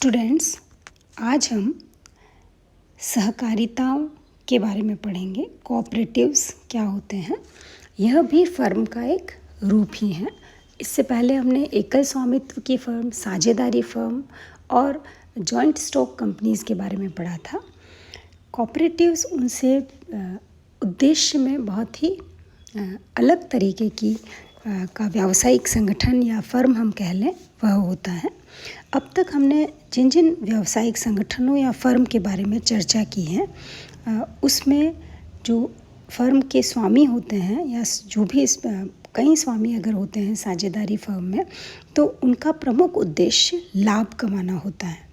Students, आज हम सहकारिताओं के बारे में पढ़ेंगे। कोऑपरेटिव्स क्या होते हैं? यह भी फर्म का एक रूप ही है। इससे पहले हमने एकल स्वामित्व की फर्म, साझेदारी फर्म और जॉइंट स्टॉक कंपनीज के बारे में पढ़ा था। कोऑपरेटिव्स उनसे उद्देश्य में बहुत ही अलग तरीके की का व्यावसायिक संगठन या फर्म हम कह लें वह होता है। अब तक हमने जिन जिन व्यावसायिक संगठनों या फर्म के बारे में चर्चा की है उसमें जो फर्म के स्वामी होते हैं या जो भी कई स्वामी अगर होते हैं साझेदारी फर्म में, तो उनका प्रमुख उद्देश्य लाभ कमाना होता है।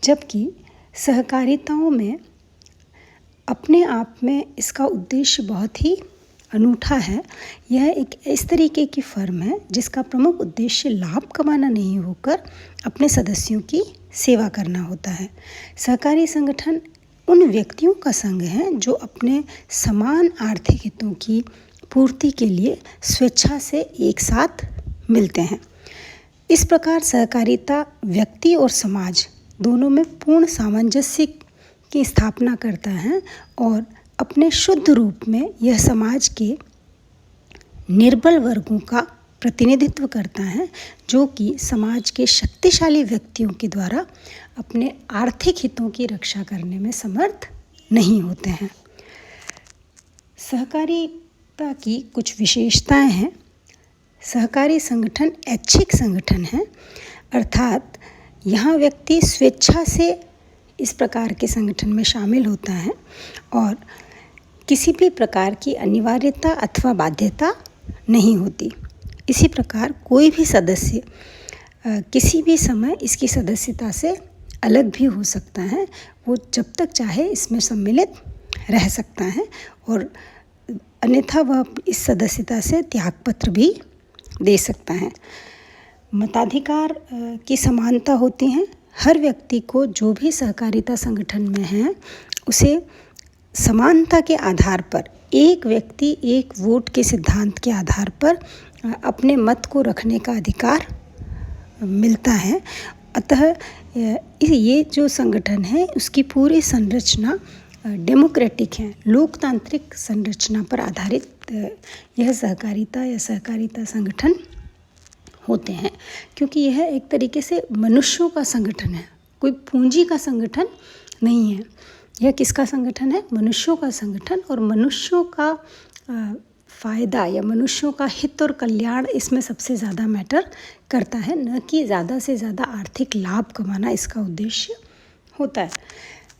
जबकि सहकारिताओं में अपने आप में इसका उद्देश्य बहुत ही अनूठा है। यह एक इस तरीके की फर्म है जिसका प्रमुख उद्देश्य लाभ कमाना नहीं होकर अपने सदस्यों की सेवा करना होता है। सहकारी संगठन उन व्यक्तियों का संघ है जो अपने समान आर्थिक हितों की पूर्ति के लिए स्वेच्छा से एक साथ मिलते हैं। इस प्रकार सहकारिता व्यक्ति और समाज दोनों में पूर्ण सामंजस्य की स्थापना करता है और अपने शुद्ध रूप में यह समाज के निर्बल वर्गों का प्रतिनिधित्व करता है, जो कि समाज के शक्तिशाली व्यक्तियों के द्वारा अपने आर्थिक हितों की रक्षा करने में समर्थ नहीं होते हैं। सहकारिता की कुछ विशेषताएं हैं। सहकारी संगठन ऐच्छिक संगठन है, अर्थात यहाँ व्यक्ति स्वेच्छा से इस प्रकार के संगठन में शामिल होता है और किसी भी प्रकार की अनिवार्यता अथवा बाध्यता नहीं होती। इसी प्रकार कोई भी सदस्य किसी भी समय इसकी सदस्यता से अलग भी हो सकता है। वो जब तक चाहे इसमें सम्मिलित रह सकता है और अन्यथा वह इस सदस्यता से त्यागपत्र भी दे सकता है। मताधिकार की समानता होती है। हर व्यक्ति को जो भी सहकारिता संगठन में है उसे समानता के आधार पर एक व्यक्ति एक वोट के सिद्धांत के आधार पर अपने मत को रखने का अधिकार मिलता है। अतः ये जो संगठन है उसकी पूरी संरचना डेमोक्रेटिक है, लोकतांत्रिक संरचना पर आधारित यह सहकारिता या सहकारिता संगठन होते हैं, क्योंकि यह एक तरीके से मनुष्यों का संगठन है, कोई पूंजी का संगठन नहीं है। यह किसका संगठन है? मनुष्यों का संगठन। और मनुष्यों का फ़ायदा या मनुष्यों का हित और कल्याण इसमें सबसे ज़्यादा मैटर करता है, न कि ज़्यादा से ज़्यादा आर्थिक लाभ कमाना इसका उद्देश्य होता है।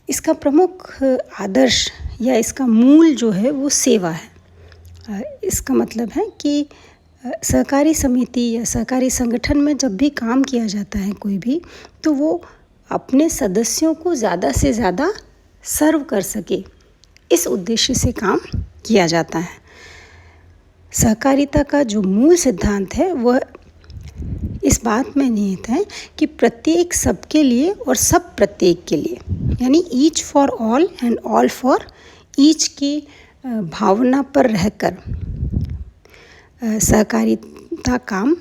इसका प्रमुख आदर्श या इसका मूल जो है वो सेवा है। इसका मतलब है कि सहकारी समिति या सहकारी संगठन में जब भी काम किया जाता है कोई भी, तो वो अपने सदस्यों को ज़्यादा से ज़्यादा सर्व कर सके, इस उद्देश्य से काम किया जाता है। सहकारिता का जो मूल सिद्धांत है वह इस बात में निहित है कि प्रत्येक सबके लिए और सब प्रत्येक के लिए, यानी each for all and all for each की भावना पर रहकर सहकारिता काम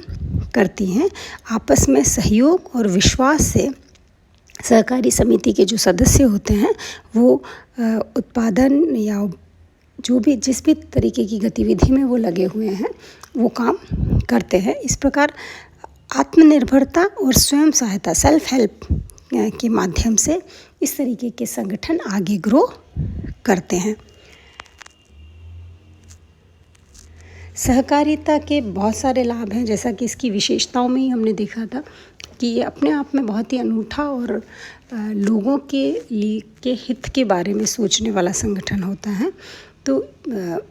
करती हैं। आपस में सहयोग और विश्वास से सहकारी समिति के जो सदस्य होते हैं वो उत्पादन या जो भी जिस भी तरीके की गतिविधि में वो लगे हुए हैं वो काम करते हैं। इस प्रकार आत्मनिर्भरता और स्वयं सहायता, सेल्फ हेल्प के माध्यम से इस तरीके के संगठन आगे ग्रो करते हैं। सहकारिता के बहुत सारे लाभ हैं, जैसा कि इसकी विशेषताओं में ही हमने देखा था कि ये अपने आप में बहुत ही अनूठा और लोगों के हित के बारे में सोचने वाला संगठन होता है। तो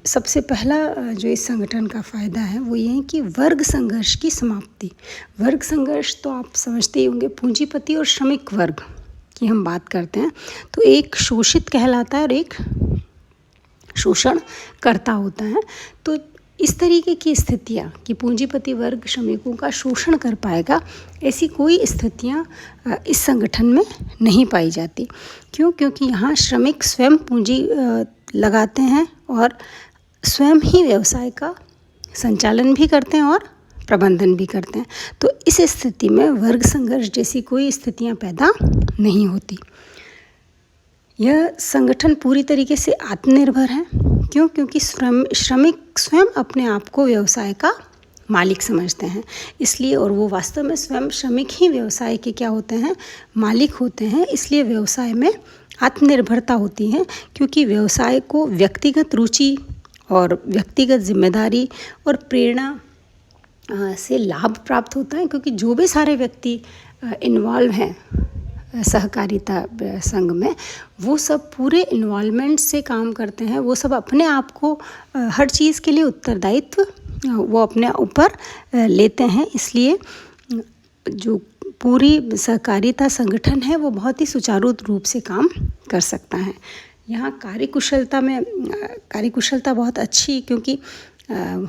सबसे पहला जो इस संगठन का फ़ायदा है वो ये है कि वर्ग संघर्ष की समाप्ति। वर्ग संघर्ष तो आप समझते ही होंगे, पूंजीपति और श्रमिक वर्ग की हम बात करते हैं तो एक शोषित कहलाता है और एक शोषण करता होता है। तो इस तरीके की स्थितियाँ कि पूंजीपति वर्ग श्रमिकों का शोषण कर पाएगा, ऐसी कोई स्थितियाँ इस संगठन में नहीं पाई जाती। क्यों? क्योंकि यहाँ श्रमिक स्वयं पूंजी लगाते हैं और स्वयं ही व्यवसाय का संचालन भी करते हैं और प्रबंधन भी करते हैं। तो इस स्थिति में वर्ग संघर्ष जैसी कोई स्थितियां पैदा नहीं होती। यह संगठन पूरी तरीके से आत्मनिर्भर है। क्यों? क्योंकि श्रमिक स्वयं अपने आप को व्यवसाय का मालिक समझते हैं, इसलिए, और वो वास्तव में स्वयं श्रमिक ही व्यवसाय के क्या होते हैं? मालिक होते हैं। इसलिए व्यवसाय में आत्मनिर्भरता होती है, क्योंकि व्यवसाय को व्यक्तिगत रुचि और व्यक्तिगत जिम्मेदारी और प्रेरणा से लाभ प्राप्त होता है। क्योंकि जो भी सारे व्यक्ति इन्वॉल्व हैं सहकारिता संघ में, वो सब पूरे इन्वॉल्वमेंट से काम करते हैं। वो सब अपने आप को हर चीज़ के लिए उत्तरदायित्व वो अपने ऊपर लेते हैं। इसलिए जो पूरी सहकारिता संगठन है वो बहुत ही सुचारू रूप से काम कर सकता है। यहाँ कार्यकुशलता बहुत अच्छी क्योंकि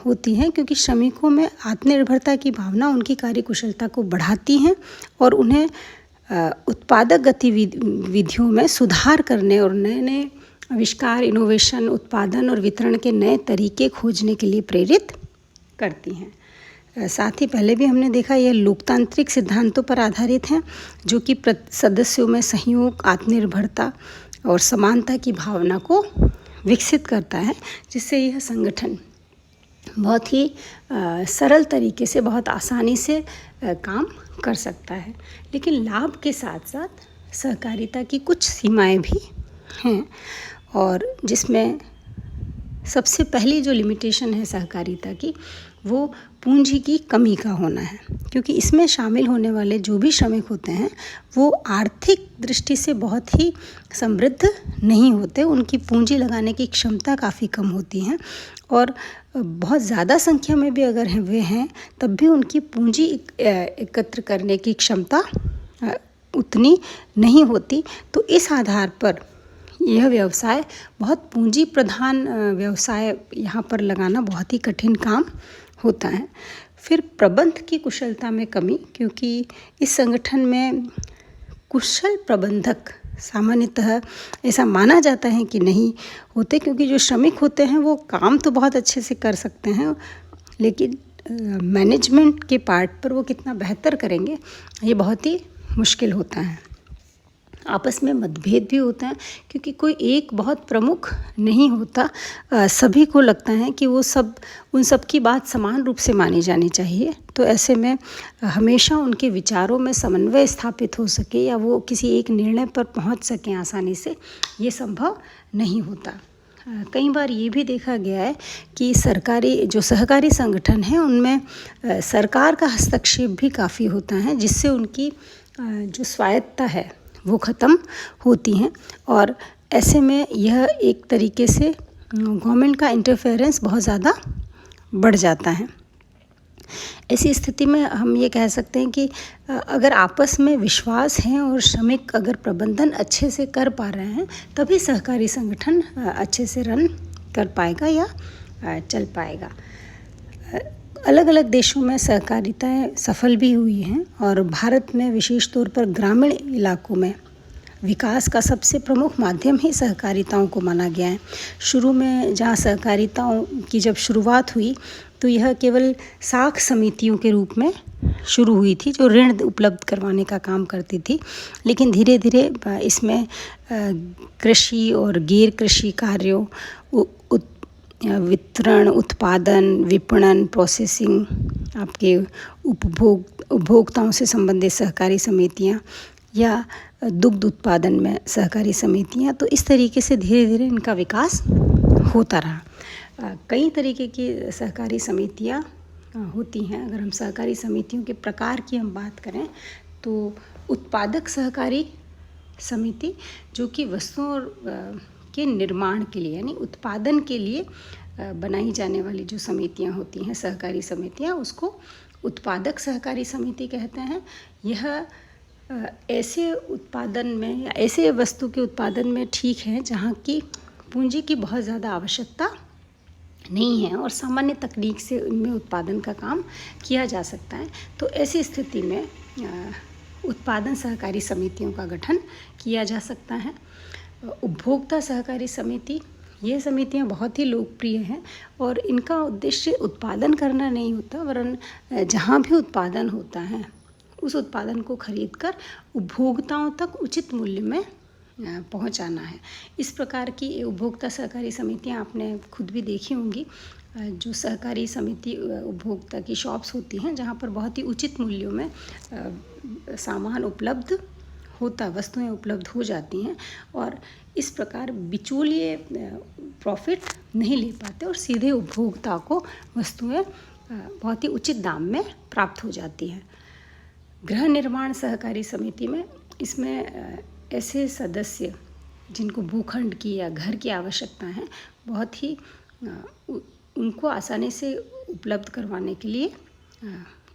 होती है, क्योंकि श्रमिकों में आत्मनिर्भरता की भावना उनकी कार्यकुशलता को बढ़ाती हैं और उन्हें उत्पादक गतिविधियों में सुधार करने और नए नए आविष्कार, इनोवेशन, उत्पादन और वितरण के नए तरीके खोजने के लिए प्रेरित करती हैं। साथ ही पहले भी हमने देखा, यह लोकतांत्रिक सिद्धांतों पर आधारित है, जो कि सदस्यों में सहयोग, आत्मनिर्भरता और समानता की भावना को विकसित करता है, जिससे यह संगठन बहुत ही सरल तरीके से, बहुत आसानी से काम कर सकता है। लेकिन लाभ के साथ साथ सहकारिता की कुछ सीमाएं भी हैं, और जिसमें सबसे पहली जो लिमिटेशन है सहकारिता की, वो पूंजी की कमी का होना है। क्योंकि इसमें शामिल होने वाले जो भी श्रमिक होते हैं वो आर्थिक दृष्टि से बहुत ही समृद्ध नहीं होते। उनकी पूंजी लगाने की क्षमता काफ़ी कम होती है, और बहुत ज़्यादा संख्या में भी अगर वे हैं तब भी उनकी पूंजी एकत्र करने की क्षमता उतनी नहीं होती। तो इस आधार पर यह व्यवसाय बहुत पूंजी प्रधान व्यवसाय यहाँ पर लगाना बहुत ही कठिन काम होता है। फिर प्रबंध की कुशलता में कमी, क्योंकि इस संगठन में कुशल प्रबंधक सामान्यतः ऐसा माना जाता है कि नहीं होते, क्योंकि जो श्रमिक होते हैं वो काम तो बहुत अच्छे से कर सकते हैं, लेकिन मैनेजमेंट के पार्ट पर वो कितना बेहतर करेंगे ये बहुत ही मुश्किल होता है। आपस में मतभेद भी होते हैं, क्योंकि कोई एक बहुत प्रमुख नहीं होता। सभी को लगता है कि वो सब, उन सब की बात समान रूप से मानी जानी चाहिए। तो ऐसे में हमेशा उनके विचारों में समन्वय स्थापित हो सके या वो किसी एक निर्णय पर पहुंच सकें आसानी से, ये संभव नहीं होता। कई बार ये भी देखा गया है कि जो सहकारी संगठन हैं उनमें सरकार का हस्तक्षेप भी काफ़ी होता है, जिससे उनकी जो स्वायत्तता है वो ख़त्म होती हैं, और ऐसे में यह एक तरीके से गवर्नमेंट का इंटरफेरेंस बहुत ज़्यादा बढ़ जाता है। ऐसी स्थिति में हम ये कह सकते हैं कि अगर आपस में विश्वास है और श्रमिक अगर प्रबंधन अच्छे से कर पा रहे हैं, तभी सहकारी संगठन अच्छे से रन कर पाएगा या चल पाएगा। अलग अलग देशों में सहकारिताएं सफल भी हुई हैं, और भारत में विशेष तौर पर ग्रामीण इलाकों में विकास का सबसे प्रमुख माध्यम ही सहकारिताओं को माना गया है। शुरू में जहाँ सहकारिताओं की जब शुरुआत हुई तो यह केवल साख समितियों के रूप में शुरू हुई थी, जो ऋण उपलब्ध करवाने का काम करती थी। लेकिन धीरे धीरे इसमें कृषि और गैर कृषि कार्यों, वितरण, उत्पादन, विपणन, प्रोसेसिंग, आपके उपभोक्ताओं से संबंधित सहकारी समितियां, या दुग्ध उत्पादन में सहकारी समितियां, तो इस तरीके से धीरे धीरे इनका विकास होता रहा। कई तरीके की सहकारी समितियां होती हैं। अगर हम सहकारी समितियों के प्रकार की हम बात करें तो उत्पादक सहकारी समिति, जो कि वस्तुओं के निर्माण के लिए यानी उत्पादन के लिए बनाई जाने वाली जो समितियां होती हैं, सहकारी समितियां, उसको उत्पादक सहकारी समिति कहते हैं। यह ऐसे उत्पादन में या ऐसे वस्तु के उत्पादन में ठीक है जहाँ की पूंजी की बहुत ज़्यादा आवश्यकता नहीं है और सामान्य तकनीक से इनमें उत्पादन का काम किया जा सकता है। तो ऐसी स्थिति में उत्पादन सहकारी समितियों का गठन किया जा सकता है। उपभोक्ता सहकारी समिति, ये समितियाँ बहुत ही लोकप्रिय हैं और इनका उद्देश्य उत्पादन करना नहीं होता, वरन जहाँ भी उत्पादन होता है उस उत्पादन को खरीदकर उपभोक्ताओं तक उचित मूल्य में पहुंचाना है। इस प्रकार की उपभोक्ता सहकारी समितियां आपने खुद भी देखी होंगी, जो सहकारी समिति उपभोक्ता की शॉप्स होती हैं जहां पर बहुत ही उचित मूल्यों में सामान उपलब्ध होता, वस्तुएं उपलब्ध हो जाती हैं और इस प्रकार बिचौलिए प्रॉफिट नहीं ले पाते और सीधे उपभोक्ता को वस्तुएं बहुत ही उचित दाम में प्राप्त हो जाती हैं। गृह निर्माण सहकारी समिति में इसमें ऐसे सदस्य जिनको भूखंड की या घर की आवश्यकता है, बहुत ही उनको आसानी से उपलब्ध करवाने के लिए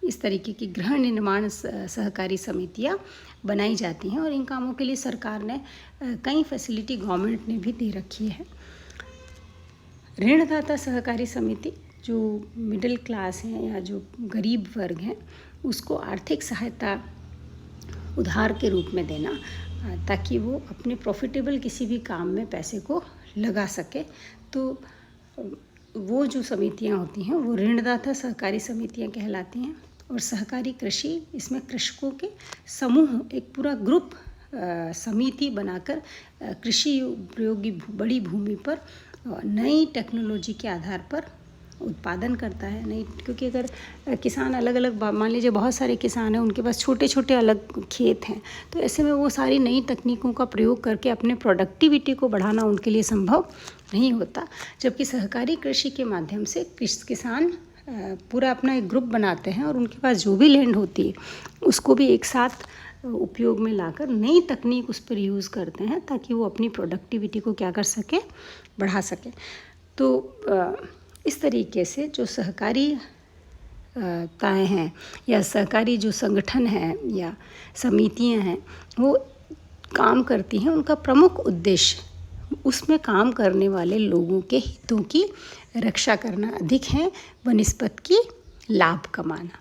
इस तरीके की गृह निर्माण सहकारी समितियां बनाई जाती हैं और इन कामों के लिए सरकार ने कई फैसिलिटी गवर्नमेंट ने भी दे रखी है। ऋणदाता सहकारी समिति जो मिडिल क्लास हैं या जो गरीब वर्ग हैं उसको आर्थिक सहायता उधार के रूप में देना, ताकि वो अपने प्रॉफिटेबल किसी भी काम में पैसे को लगा सके। तो वो जो समितियां होती हैं वो ऋणदाता सहकारी समितियां कहलाती हैं। और सहकारी कृषि, इसमें कृषकों के समूह, एक पूरा ग्रुप समिति बनाकर कृषि उपयोगी बड़ी भूमि पर नई टेक्नोलॉजी के आधार पर उत्पादन करता है। नहीं, क्योंकि अगर किसान अलग अलग, मान लीजिए बहुत सारे किसान हैं, उनके पास छोटे छोटे अलग खेत हैं, तो ऐसे में वो सारी नई तकनीकों का प्रयोग करके अपने प्रोडक्टिविटी को बढ़ाना उनके लिए संभव नहीं होता। जबकि सहकारी कृषि के माध्यम से किसान पूरा अपना एक ग्रुप बनाते हैं और उनके पास जो भी लैंड होती है उसको भी एक साथ उपयोग में लाकर नई तकनीक उस पर यूज़ करते हैं, ताकि वो अपनी प्रोडक्टिविटी को क्या कर सके, बढ़ा सके। तो इस तरीके से जो सहकारी ताएँ हैं या सहकारी जो संगठन हैं या समितियां हैं वो काम करती हैं, उनका प्रमुख उद्देश्य उसमें काम करने वाले लोगों के हितों की रक्षा करना अधिक है बनिस्बत की लाभ कमाना।